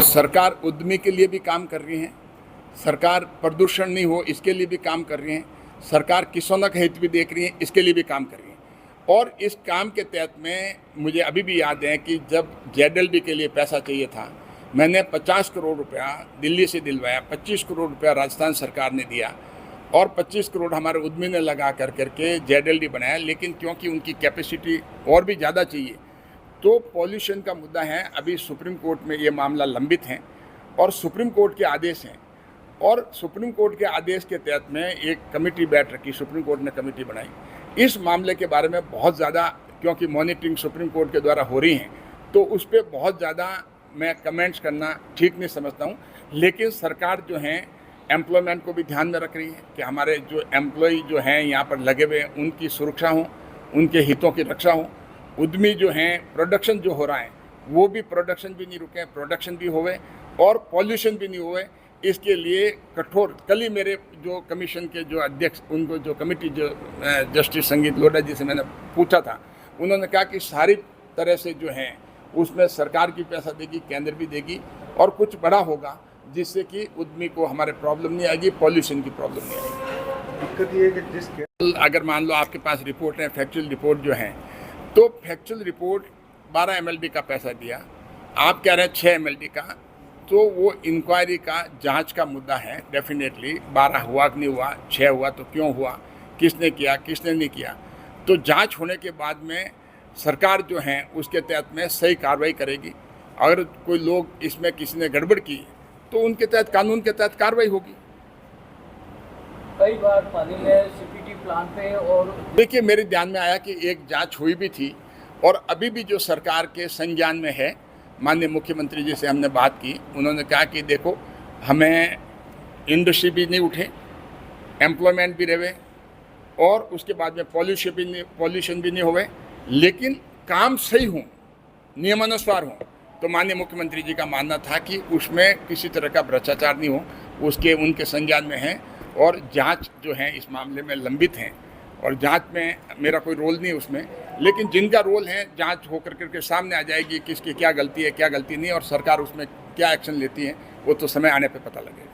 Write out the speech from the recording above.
सरकार उद्यमी के लिए भी काम कर रही है, सरकार प्रदूषण नहीं हो इसके लिए भी काम कर रही है, सरकार किसानों का हित भी देख रही है, इसके लिए भी काम कर रही है। और इस काम के तहत में मुझे अभी भी याद है कि जब जेडएलडी के लिए पैसा चाहिए था, मैंने 50 करोड़ रुपया दिल्ली से दिलवाया, 25 करोड़ रुपया राजस्थान सरकार ने दिया और 25 करोड़ हमारे उद्यमी ने लगा करके जेडएलडी बनाया। लेकिन क्योंकि उनकी कैपेसिटी और भी ज़्यादा चाहिए, तो पॉल्यूशन का मुद्दा है, अभी सुप्रीम कोर्ट में ये मामला लंबित है और सुप्रीम कोर्ट के आदेश हैं। और सुप्रीम कोर्ट के आदेश के तहत में एक कमेटी बैठ रखी, सुप्रीम कोर्ट ने कमेटी बनाई इस मामले के बारे में बहुत ज़्यादा, क्योंकि मॉनिटरिंग सुप्रीम कोर्ट के द्वारा हो रही है, तो उस पर बहुत ज़्यादा मैं कमेंट्स करना ठीक नहीं समझता हूँ। लेकिन सरकार जो है एम्प्लॉयमेंट को भी ध्यान में रख रही है कि हमारे जो एम्प्लॉय जो हैं यहाँ पर लगे हुए उनकी सुरक्षा हो, उनके हितों की रक्षा हो। उद्यमी जो हैं, प्रोडक्शन जो हो रहा है वो भी प्रोडक्शन भी नहीं रुके, प्रोडक्शन भी होवे और पॉल्यूशन भी नहीं होवे। इसके लिए कठोर, कल ही मेरे जो कमीशन के जो अध्यक्ष, उनको जो कमेटी जो जस्टिस संगीत लोढ़ा जी से मैंने पूछा था, उन्होंने कहा कि सारी तरह से जो है उसमें सरकार की पैसा देगी, केंद्र भी देगी और कुछ बड़ा होगा जिससे कि उद्यमी को हमारे प्रॉब्लम नहीं आएगी, पॉल्यूशन की प्रॉब्लम नहीं आएगी। दिक्कत ये है कि जिस अगर मान लो आपके पास रिपोर्ट है, फैक्चुअल रिपोर्ट जो है, तो फैक्चुअल रिपोर्ट 12 MLD का पैसा दिया, आप कह रहे हैं 6 MLD का, तो वो इंक्वायरी का जांच का मुद्दा है। डेफिनेटली 12 हुआ कि नहीं हुआ, 6 हुआ तो क्यों हुआ, किसने किया किसने नहीं किया, तो जांच होने के बाद में सरकार जो है उसके तहत में सही कार्रवाई करेगी। अगर कोई लोग इसमें किसी ने गड़बड़ की तो उनके तहत, कानून के तहत कार्रवाई होगी। कई बार पानी में CPT प्लांट पे, और देखिए मेरे ध्यान में आया कि एक जांच हुई भी थी और अभी भी जो सरकार के संज्ञान में है, माननीय मुख्यमंत्री जी से हमने बात की, उन्होंने कहा कि देखो हमें इंडस्ट्री भी नहीं उठे, एम्प्लॉयमेंट भी रहे और उसके बाद में पॉल्यूशन भी नहीं होवे, लेकिन काम सही हो, नियमानुसार हो। तो माननीय मुख्यमंत्री जी का मानना था कि उसमें किसी तरह का भ्रष्टाचार नहीं हो, उसके उनके संज्ञान में है और जांच जो है इस मामले में लंबित है और जांच में मेरा कोई रोल नहीं उसमें, लेकिन जिनका रोल है जांच होकर के सामने आ जाएगी किसकी क्या गलती है क्या गलती नहीं, और सरकार उसमें क्या एक्शन लेती है वो तो समय आने पे पता लगेगा।